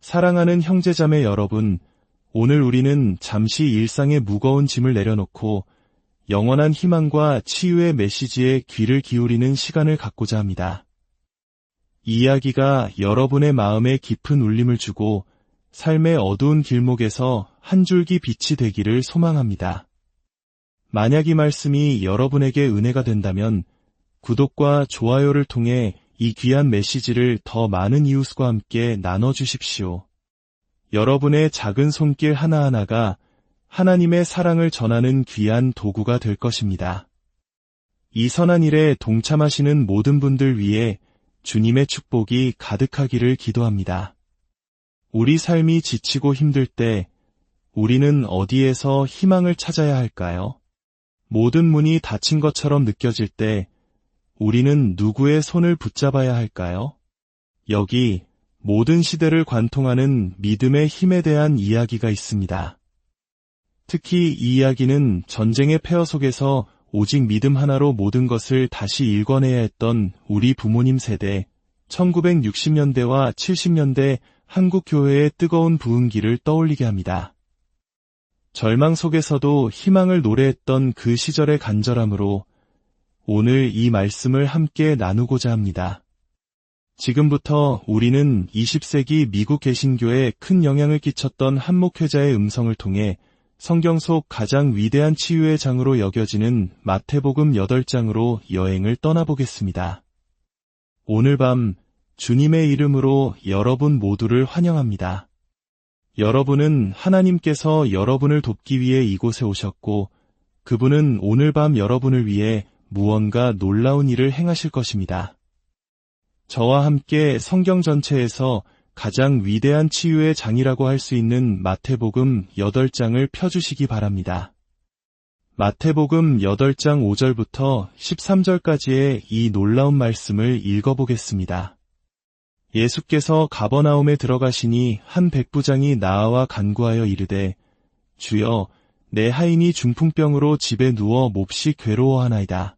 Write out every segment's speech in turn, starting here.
사랑하는 형제자매 여러분, 오늘 우리는 잠시 일상의 무거운 짐을 내려놓고 영원한 희망과 치유의 메시지에 귀를 기울이는 시간을 갖고자 합니다. 이 이야기가 여러분의 마음에 깊은 울림을 주고 삶의 어두운 길목에서 한 줄기 빛이 되기를 소망합니다. 만약 이 말씀이 여러분에게 은혜가 된다면 구독과 좋아요를 통해 이 귀한 메시지를 더 많은 이웃과 함께 나눠주십시오. 여러분의 작은 손길 하나하나가 하나님의 사랑을 전하는 귀한 도구가 될 것입니다. 이 선한 일에 동참하시는 모든 분들 위해 주님의 축복이 가득하기를 기도합니다. 우리 삶이 지치고 힘들 때 우리는 어디에서 희망을 찾아야 할까요? 모든 문이 닫힌 것처럼 느껴질 때 우리는 누구의 손을 붙잡아야 할까요? 여기 모든 시대를 관통하는 믿음의 힘에 대한 이야기가 있습니다. 특히 이 이야기는 전쟁의 폐허 속에서 오직 믿음 하나로 모든 것을 다시 일궈내야 했던 우리 부모님 세대, 1960년대와 70년대 한국 교회의 뜨거운 부흥기를 떠올리게 합니다. 절망 속에서도 희망을 노래했던 그 시절의 간절함으로 오늘 이 말씀을 함께 나누고자 합니다. 지금부터 우리는 20세기 미국 개신교에 큰 영향을 끼쳤던 한 목회자의 음성을 통해 성경 속 가장 위대한 치유의 장으로 여겨지는 마태복음 8장으로 여행을 떠나보겠습니다. 오늘 밤 주님의 이름으로 여러분 모두를 환영합니다. 여러분은 하나님께서 여러분을 돕기 위해 이곳에 오셨고 그분은 오늘 밤 여러분을 위해 무언가 놀라운 일을 행하실 것입니다. 저와 함께 성경 전체에서 가장 위대한 치유의 장이라고 할 수 있는 마태복음 8장을 펴주시기 바랍니다. 마태복음 8장 5절부터 13절까지의 이 놀라운 말씀을 읽어보겠습니다. 예수께서 가버나움에 들어가시니 한 백부장이 나아와 간구하여 이르되 주여 내 하인이 중풍병으로 집에 누워 몹시 괴로워하나이다.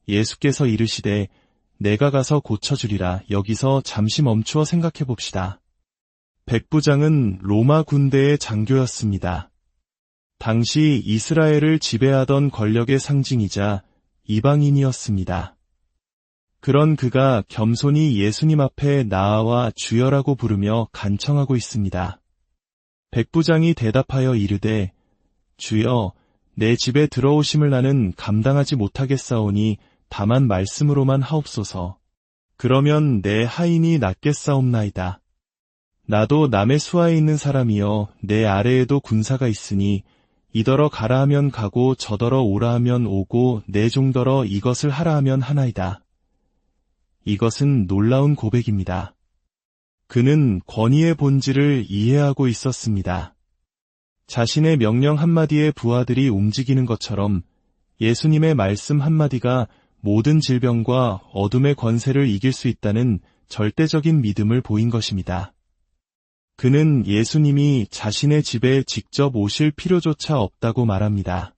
예수께서 이르시되 내가 가서 고쳐주리라. 여기서 잠시 멈추어 생각해 봅시다. 백부장은 로마 군대의 장교였습니다. 당시 이스라엘을 지배하던 권력의 상징이자 이방인이었습니다. 그런 그가 겸손히 예수님 앞에 나아와 주여라고 부르며 간청하고 있습니다. 백부장이 대답하여 이르되 주여 내 집에 들어오심을 나는 감당하지 못하겠사오니 다만 말씀으로만 하옵소서. 그러면 내 하인이 낫겠사옵나이다. 나도 남의 수하에 있는 사람이여 내 아래에도 군사가 있으니 이더러 가라 하면 가고 저더러 오라 하면 오고 내 종더러 이것을 하라 하면 하나이다. 이것은 놀라운 고백입니다. 그는 권위의 본질을 이해하고 있었습니다. 자신의 명령 한마디에 부하들이 움직이는 것처럼 예수님의 말씀 한마디가 모든 질병과 어둠의 권세를 이길 수 있다는 절대적인 믿음을 보인 것입니다. 그는 예수님이 자신의 집에 직접 오실 필요조차 없다고 말합니다.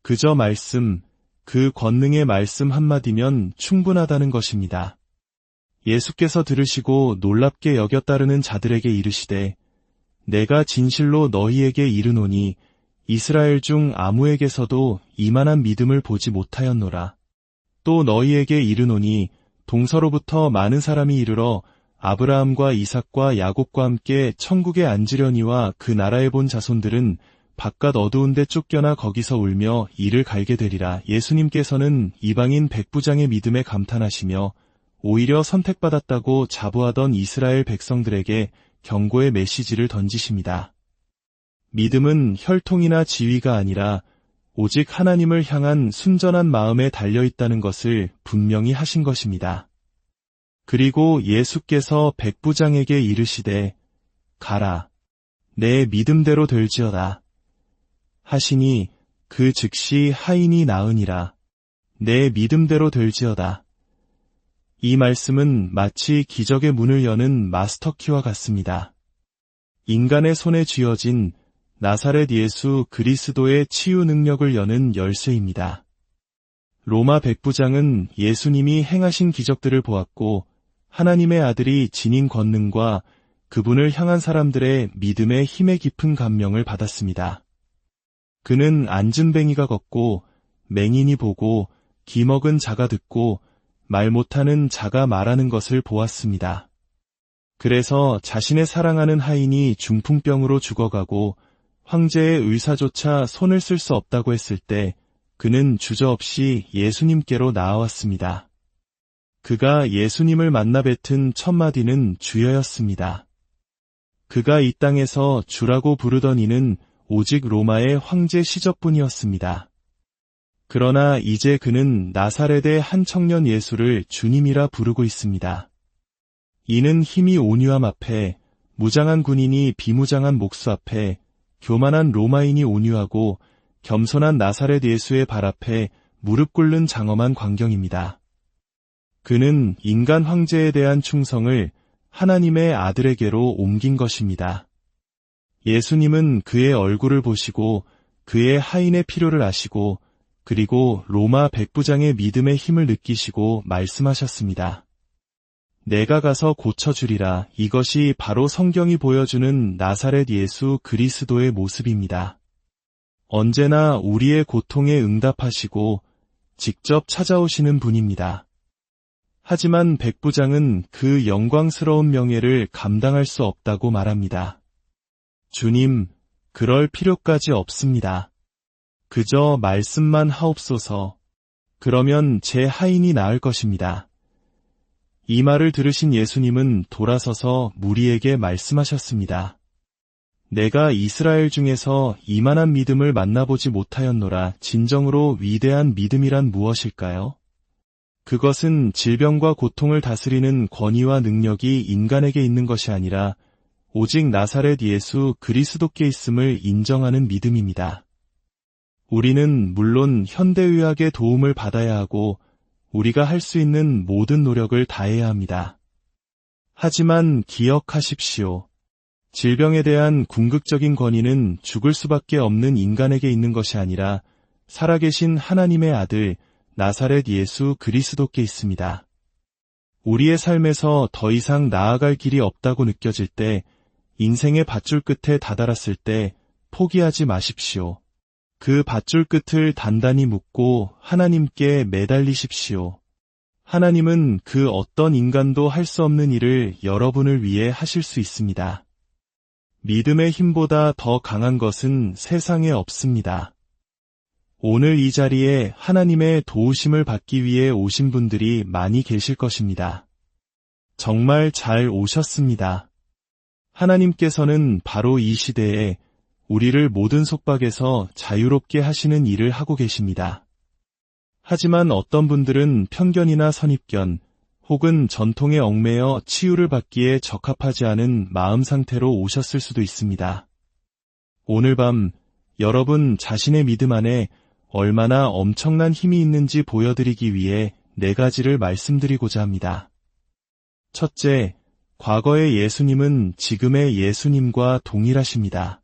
그저 말씀, 그 권능의 말씀 한마디면 충분하다는 것입니다. 예수께서 들으시고 놀랍게 여겨 따르는 자들에게 이르시되 내가 진실로 너희에게 이르노니 이스라엘 중 아무에게서도 이만한 믿음을 보지 못하였노라. 또 너희에게 이르노니 동서로부터 많은 사람이 이르러 아브라함과 이삭과 야곱과 함께 천국에 앉으려니와 그 나라에 본 자손들은 바깥 어두운 데 쫓겨나 거기서 울며 이를 갈게 되리라. 예수님께서는 이방인 백부장의 믿음에 감탄하시며 오히려 선택받았다고 자부하던 이스라엘 백성들에게 경고의 메시지를 던지십니다. 믿음은 혈통이나 지위가 아니라 오직 하나님을 향한 순전한 마음에 달려있다는 것을 분명히 하신 것입니다. 그리고 예수께서 백부장에게 이르시되 가라, 내 믿음대로 될지어다 하시니 그 즉시 하인이 나으니라. 내 믿음대로 될지어다. 이 말씀은 마치 기적의 문을 여는 마스터키와 같습니다. 인간의 손에 쥐어진 나사렛 예수 그리스도의 치유 능력을 여는 열쇠입니다. 로마 백부장은 예수님이 행하신 기적들을 보았고 하나님의 아들이 지닌 권능과 그분을 향한 사람들의 믿음의 힘에 깊은 감명을 받았습니다. 그는 앉은 뱅이가 걷고 맹인이 보고 기먹은 자가 듣고 말 못하는 자가 말하는 것을 보았습니다. 그래서 자신의 사랑하는 하인이 중풍병으로 죽어가고 황제의 의사조차 손을 쓸 수 없다고 했을 때 그는 주저없이 예수님께로 나아왔습니다. 그가 예수님을 만나 뱉은 첫 마디는 주여였습니다. 그가 이 땅에서 주라고 부르던 이는 오직 로마의 황제 시적뿐이었습니다. 그러나 이제 그는 나사렛의 한 청년 예수를 주님이라 부르고 있습니다. 이는 힘이 온유함 앞에, 무장한 군인이 비무장한 목수 앞에, 교만한 로마인이 온유하고 겸손한 나사렛 예수의 발 앞에 무릎 꿇는 장엄한 광경입니다. 그는 인간 황제에 대한 충성을 하나님의 아들에게로 옮긴 것입니다. 예수님은 그의 얼굴을 보시고 그의 하인의 필요를 아시고 그리고 로마 백부장의 믿음의 힘을 느끼시고 말씀하셨습니다. 내가 가서 고쳐주리라. 이것이 바로 성경이 보여주는 나사렛 예수 그리스도의 모습입니다. 언제나 우리의 고통에 응답하시고 직접 찾아오시는 분입니다. 하지만 백부장은 그 영광스러운 명예를 감당할 수 없다고 말합니다. 주님, 그럴 필요까지 없습니다. 그저 말씀만 하옵소서. 그러면 제 하인이 나을 것입니다. 이 말을 들으신 예수님은 돌아서서 무리에게 말씀하셨습니다. 내가 이스라엘 중에서 이만한 믿음을 만나보지 못하였노라. 진정으로 위대한 믿음이란 무엇일까요? 그것은 질병과 고통을 다스리는 권위와 능력이 인간에게 있는 것이 아니라 오직 나사렛 예수 그리스도께 있음을 인정하는 믿음입니다. 우리는 물론 현대의학의 도움을 받아야 하고 우리가 할 수 있는 모든 노력을 다해야 합니다. 하지만 기억하십시오. 질병에 대한 궁극적인 권위는 죽을 수밖에 없는 인간에게 있는 것이 아니라 살아계신 하나님의 아들 나사렛 예수 그리스도께 있습니다. 우리의 삶에서 더 이상 나아갈 길이 없다고 느껴질 때, 인생의 밧줄 끝에 다다랐을 때 포기하지 마십시오. 그 밧줄 끝을 단단히 묶고 하나님께 매달리십시오. 하나님은 그 어떤 인간도 할 수 없는 일을 여러분을 위해 하실 수 있습니다. 믿음의 힘보다 더 강한 것은 세상에 없습니다. 오늘 이 자리에 하나님의 도우심을 받기 위해 오신 분들이 많이 계실 것입니다. 정말 잘 오셨습니다. 하나님께서는 바로 이 시대에 우리를 모든 속박에서 자유롭게 하시는 일을 하고 계십니다. 하지만 어떤 분들은 편견이나 선입견, 혹은 전통에 얽매여 치유를 받기에 적합하지 않은 마음 상태로 오셨을 수도 있습니다. 오늘 밤 여러분 자신의 믿음 안에 얼마나 엄청난 힘이 있는지 보여드리기 위해 4가지를 말씀드리고자 합니다. 첫째, 과거의 예수님은 지금의 예수님과 동일하십니다.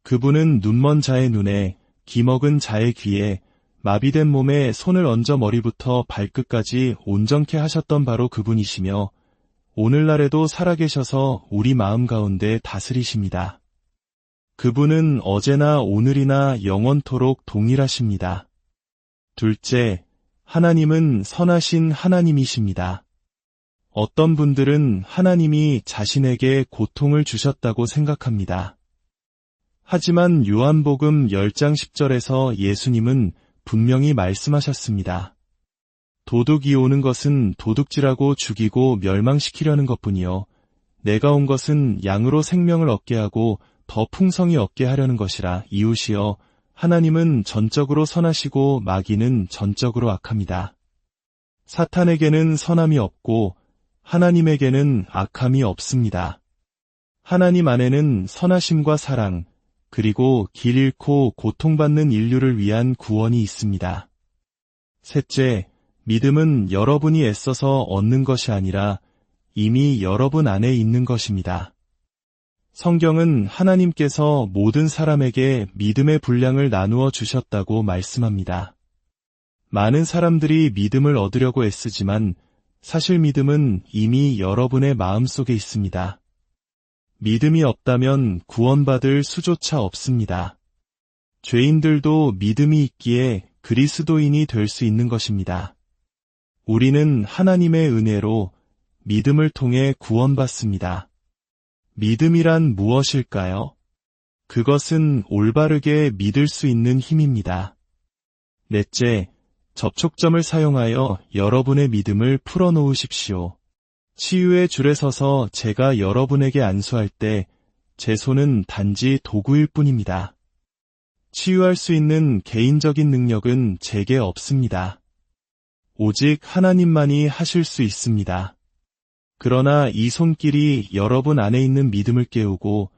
그분은 눈먼 자의 눈에, 기먹은 자의 귀에, 마비된 몸에 손을 얹어 머리부터 발끝까지 온전케 하셨던 바로 그분이시며 오늘날에도 살아계셔서 우리 마음 가운데 다스리십니다. 그분은 어제나 오늘이나 영원토록 동일하십니다. 둘째, 하나님은 선하신 하나님이십니다. 어떤 분들은 하나님이 자신에게 고통을 주셨다고 생각합니다. 하지만 요한복음 10장 10절에서 예수님은 분명히 말씀하셨습니다. 도둑이 오는 것은 도둑질하고 죽이고 멸망시키려는 것뿐이요 내가 온 것은 양으로 생명을 얻게 하고 더 풍성히 얻게 하려는 것이라. 이웃이여, 하나님은 전적으로 선하시고 마귀는 전적으로 악합니다. 사탄에게는 선함이 없고 하나님에게는 악함이 없습니다. 하나님 안에는 선하심과 사랑, 그리고 길 잃고 고통받는 인류를 위한 구원이 있습니다. 셋째, 믿음은 여러분이 애써서 얻는 것이 아니라 이미 여러분 안에 있는 것입니다. 성경은 하나님께서 모든 사람에게 믿음의 분량을 나누어 주셨다고 말씀합니다. 많은 사람들이 믿음을 얻으려고 애쓰지만 사실 믿음은 이미 여러분의 마음속에 있습니다. 믿음이 없다면 구원받을 수조차 없습니다. 죄인들도 믿음이 있기에 그리스도인이 될 수 있는 것입니다. 우리는 하나님의 은혜로 믿음을 통해 구원받습니다. 믿음이란 무엇일까요? 그것은 올바르게 믿을 수 있는 힘입니다. 넷째, 접촉점을 사용하여 여러분의 믿음을 풀어놓으십시오. 치유의 줄에 서서 제가 여러분에게 안수할 때 제 손은 단지 도구일 뿐입니다. 치유할 수 있는 개인적인 능력은 제게 없습니다. 오직 하나님만이 하실 수 있습니다. 그러나 이 손길이 여러분 안에 있는 믿음을 깨우고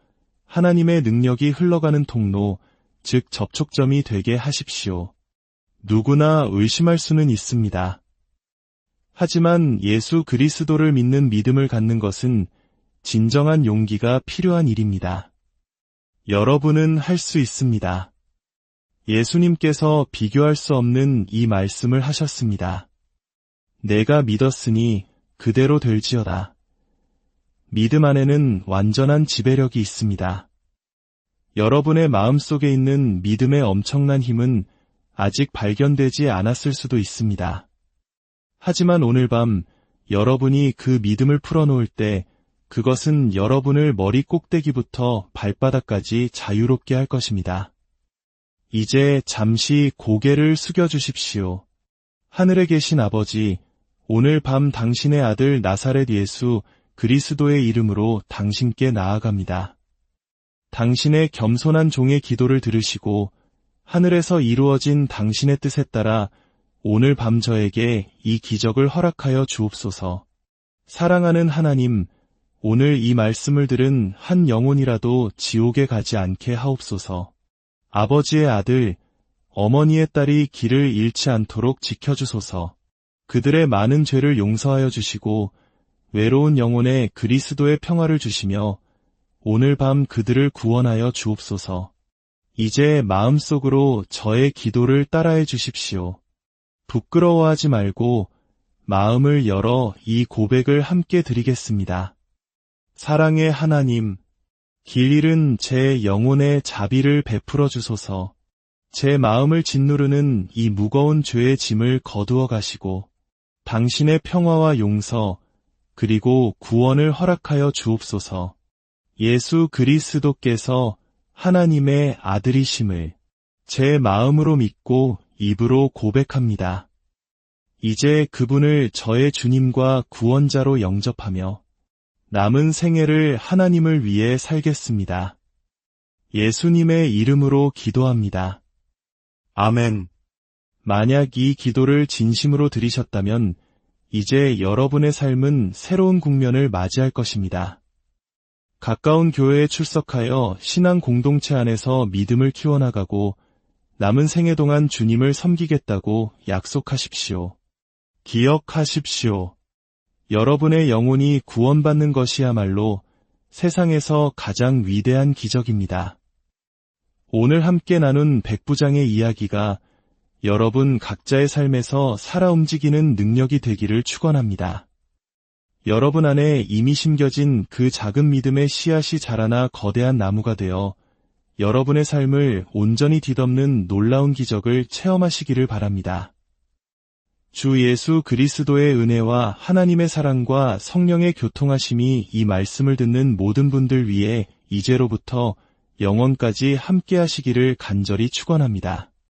하나님의 능력이 흘러가는 통로, 즉 접촉점이 되게 하십시오. 누구나 의심할 수는 있습니다. 하지만 예수 그리스도를 믿는 믿음을 갖는 것은 진정한 용기가 필요한 일입니다. 여러분은 할 수 있습니다. 예수님께서 비교할 수 없는 이 말씀을 하셨습니다. 내가 믿었으니 그대로 될지어다. 믿음 안에는 완전한 지배력이 있습니다. 여러분의 마음속에 있는 믿음의 엄청난 힘은 아직 발견되지 않았을 수도 있습니다. 하지만 오늘 밤 여러분이 그 믿음을 풀어놓을 때 그것은 여러분을 머리 꼭대기부터 발바닥까지 자유롭게 할 것입니다. 이제 잠시 고개를 숙여주십시오. 하늘에 계신 아버지, 오늘 밤 당신의 아들 나사렛 예수 그리스도의 이름으로 당신께 나아갑니다. 당신의 겸손한 종의 기도를 들으시고 하늘에서 이루어진 당신의 뜻에 따라 오늘 밤 저에게 이 기적을 허락하여 주옵소서. 사랑하는 하나님, 오늘 이 말씀을 들은 한 영혼이라도 지옥에 가지 않게 하옵소서. 아버지의 아들, 어머니의 딸이 길을 잃지 않도록 지켜주소서. 그들의 많은 죄를 용서하여 주시고 외로운 영혼에 그리스도의 평화를 주시며 오늘 밤 그들을 구원하여 주옵소서. 이제 마음속으로 저의 기도를 따라해 주십시오. 부끄러워하지 말고 마음을 열어 이 고백을 함께 드리겠습니다. 사랑의 하나님, 길 잃은 제 영혼의 자비를 베풀어 주소서. 제 마음을 짓누르는 이 무거운 죄의 짐을 거두어 가시고 당신의 평화와 용서 그리고 구원을 허락하여 주옵소서. 예수 그리스도께서 하나님의 아들이심을 제 마음으로 믿고 입으로 고백합니다. 이제 그분을 저의 주님과 구원자로 영접하며 남은 생애를 하나님을 위해 살겠습니다. 예수님의 이름으로 기도합니다. 아멘. 만약 이 기도를 진심으로 드리셨다면 이제 여러분의 삶은 새로운 국면을 맞이할 것입니다. 가까운 교회에 출석하여 신앙 공동체 안에서 믿음을 키워나가고 남은 생애 동안 주님을 섬기겠다고 약속하십시오. 기억하십시오. 여러분의 영혼이 구원받는 것이야말로 세상에서 가장 위대한 기적입니다. 오늘 함께 나눈 백부장의 이야기가 여러분 각자의 삶에서 살아 움직이는 능력이 되기를 축원합니다. 여러분 안에 이미 심겨진 그 작은 믿음의 씨앗이 자라나 거대한 나무가 되어 여러분의 삶을 온전히 뒤덮는 놀라운 기적을 체험하시기를 바랍니다. 주 예수 그리스도의 은혜와 하나님의 사랑과 성령의 교통하심이 이 말씀을 듣는 모든 분들 위해 이제로부터 영원까지 함께 하시기를 간절히 축원합니다.